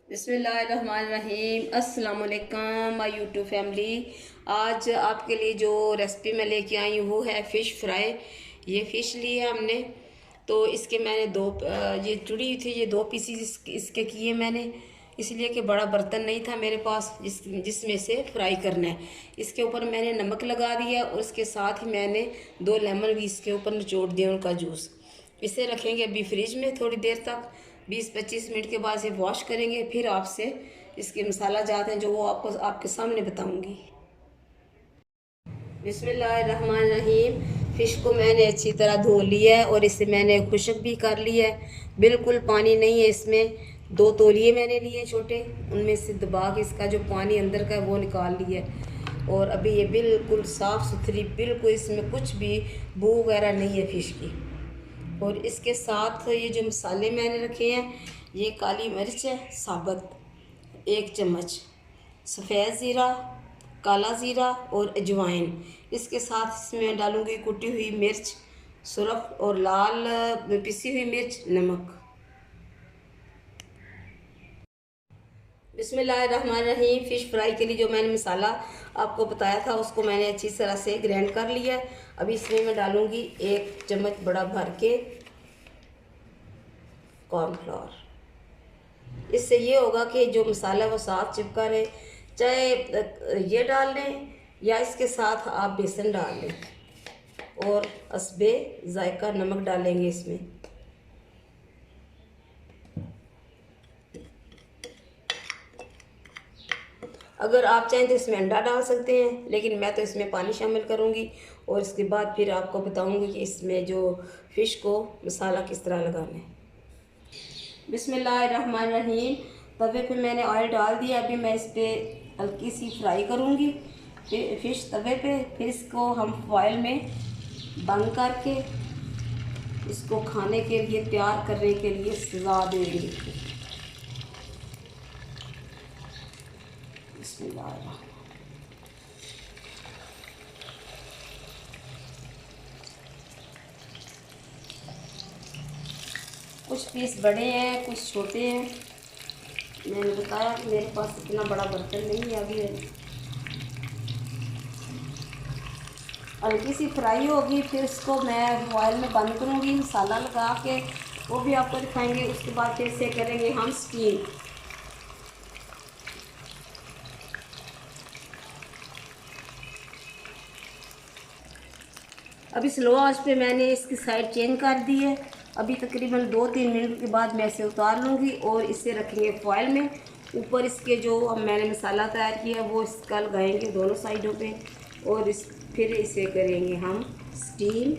बिस्मिल्लाहिर्रहमानिर्रहीम। अस्सलाम वालेकुम माय यूट्यूब फैमिली। आज आपके लिए जो रेसिपी मैं लेके आई हूँ वो है फ़िश फ्राई। ये फ़िश ली है हमने, तो इसके मैंने ये जुड़ी हुई थी, ये दो पीसीस इसके किए मैंने, इसलिए कि बड़ा बर्तन नहीं था मेरे पास जिसमें से फ्राई करना है। इसके ऊपर मैंने नमक लगा दिया और इसके साथ ही मैंने 2 लेमन भी इसके ऊपर निचोड़ दिया, उनका जूस। इसे रखेंगे अभी फ्रिज में थोड़ी देर तक, 20-25 मिनट के बाद इसे वॉश करेंगे। फिर आपसे इसके मसाला जाते हैं जो वो आपको आपके सामने बताऊंगी। बिस्मिल्लाहिर्रहमानिर्रहीम। फ़िश को मैंने अच्छी तरह धो लिया है और इसे मैंने खुश्क भी कर लिया है, बिल्कुल पानी नहीं है इसमें। 2 तौलिए मैंने लिए छोटे, उनमें से दबा के इसका जो पानी अंदर का है वो निकाल लिया है। और अभी ये बिल्कुल साफ़ सुथरी, बिल्कुल इसमें कुछ भी बू वगैरह नहीं है फ़िश की। और इसके साथ ये जो मसाले मैंने रखे हैं, ये काली मिर्च है साबुत 1 चम्मच, सफ़ेद ज़ीरा, काला ज़ीरा और अजवाइन। इसके साथ इसमें डालूँगी कुटी हुई मिर्च, सुरख और लाल पिसी हुई मिर्च, नमक। बिस्मिल्लाहिर्रहमानिर्रहीम। फ़िश फ्राई के लिए जो मैंने मसाला आपको बताया था उसको मैंने अच्छी तरह से ग्राइंड कर लिया है। अभी इसमें मैं डालूँगी 1 चम्मच बड़ा भर के कॉर्नफ्लोर। इससे ये होगा कि जो मसाला है वो साथ चिपका रहे। चाहे ये डाल लें या इसके साथ आप बेसन डाल लें। और हस्बे जायका नमक डालेंगे इसमें। अगर आप चाहें तो इसमें अंडा डाल सकते हैं, लेकिन मैं तो इसमें पानी शामिल करूँगी। और इसके बाद फिर आपको बताऊँगी कि इसमें जो फ़िश को मसाला किस तरह लगाना है। बिस्मिल्लाहिर्रहमानिर्रहीम। तवे पे मैंने ऑयल डाल दिया। अभी मैं इस पर हल्की सी फ्राई करूँगी फ़िश तवे पे। फिर इसको हम फॉइल में बंद करके इसको खाने के लिए तैयार करने के लिए सजा देंगे। बिस्मिल्लाह। कुछ पीस बड़े हैं, कुछ छोटे हैं। मैंने बताया कि मेरे पास इतना बड़ा बर्तन नहीं है। अभी हल्की सी फ्राई होगी, फिर इसको मैं ऑयल में बंद करूँगी मसाला लगा के, वो भी आपको दिखाएंगे। उसके बाद फिर से करेंगे हम स्टीम। अभी स्लो आंच पे मैंने इसकी साइड चेंज कर दी है। अभी तकरीबन 2-3 मिनट के बाद मैं इसे उतार लूँगी और इसे रखेंगे फॉयल में। ऊपर इसके जो हम मैंने मसाला तैयार किया है वो इसका लगाएंगे दोनों साइडों पे, और फिर इसे करेंगे हम स्टीम।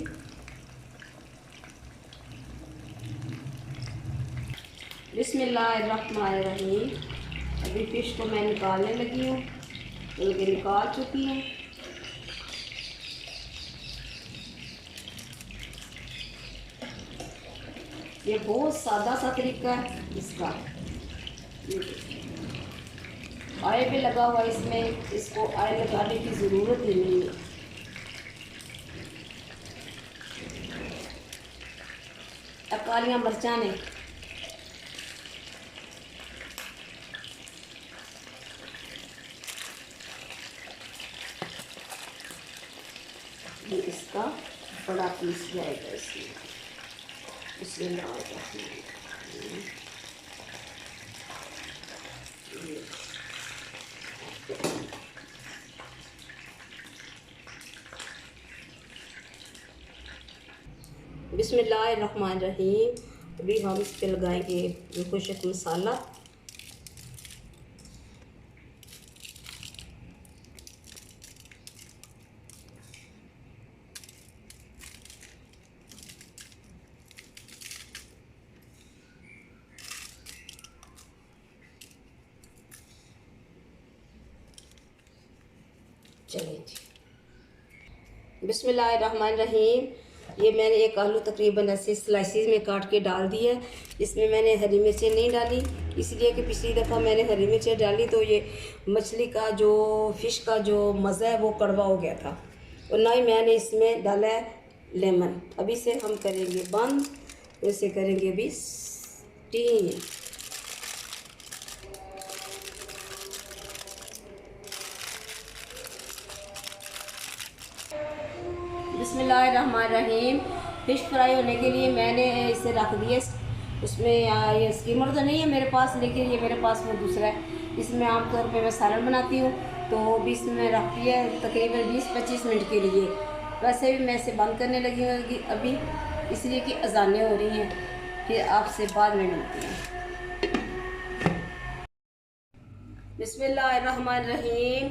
बिस्मिल्लाहिर्रहमानिर्रहीम। अभी फ़िश को मैं निकालने लगी हूँ, बल्कि निकाल चुकी हूँ। ये बहुत सादा सा तरीका है इसका। ऑयल भी लगा हुआ इसमें, इसको ऑयल लगाने की ज़रूरत ही नहीं है। कालियाँ मिर्चा ने ये इसका बड़ा पीस जाएगा इसमें। इसमें बिस्मिल्लाहिर्रहमानिर्रहीम। अभी हम इस पे लगाएंगे जो खुशक मसाला। चलिए जी। बिस्मिल्लाहिर्रहमानिर्रहीम। ये मैंने एक आलू तकरीबन ऐसे स्लाइसिस में काट के डाल दिया है। इसमें मैंने हरी मिर्चें नहीं डाली, इसलिए कि पिछली दफ़ा मैंने हरी मिर्चें डाली तो ये मछली का जो फ़िश का जो मज़ा है वो कड़वा हो गया था। और ना ही मैंने इसमें डाला है लेमन। अभी से हम करेंगे बंद, इसे करेंगे अभी स्टीम। बिस्मिल्लाहिर्रहमानिर्रहीम। फ़िश फ्राई होने के लिए मैंने इसे रख दिया। उसमें ये स्कीमर तो नहीं है मेरे पास, लेकिन ये मेरे पास वो दूसरा है। इसमें आमतौर पे मैं सालन बनाती हूँ, तो वो भी इसमें रखती है तकरीबन 20-25 मिनट के लिए। वैसे भी मैं इसे बंद करने लगी हूँ अभी, इसलिए कि अजानें हो रही हैं। फिर आपसे बाद में मिलती हैं। बिस्मिल्लाहिर्रहमानिर्रहीम।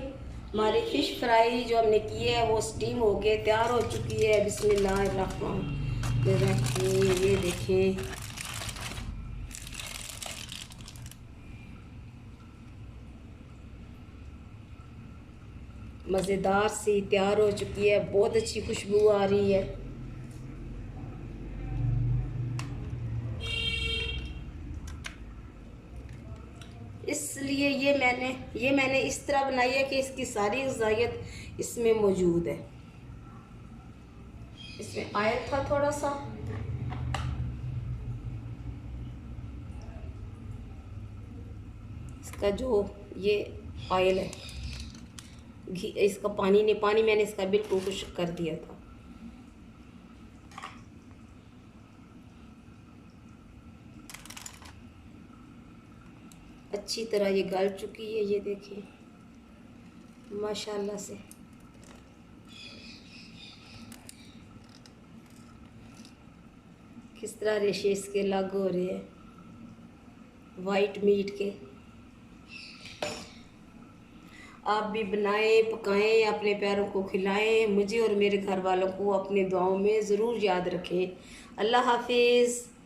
हमारी फ़िश फ्राई जो हमने की है वो स्टीम हो के तैयार हो चुकी है। बिस्मिल्लाहिर्रहमानिर्रहीम। ये देखें, मज़ेदार सी तैयार हो चुकी है। बहुत अच्छी खुशबू आ रही है। इसलिए ये मैंने इस तरह बनाई है कि इसकी सारी ग़िज़ाइयत इसमें मौजूद है। इसमें आयल था थोड़ा सा, इसका जो ये ऑयल है, घी, इसका पानी मैंने इसका बिल्कुल खुश्क कर दिया था। अच्छी तरह ये गल चुकी है। ये देखिए माशाल्लाह से। किस तरह रेशे इसके अलग हो रहे हैं वाइट मीट के। आप भी बनाएं, पकाएं, अपने प्यारों को खिलाएं। मुझे और मेरे घर वालों को अपने दुआओं में ज़रूर याद रखें। अल्लाह हाफिज़।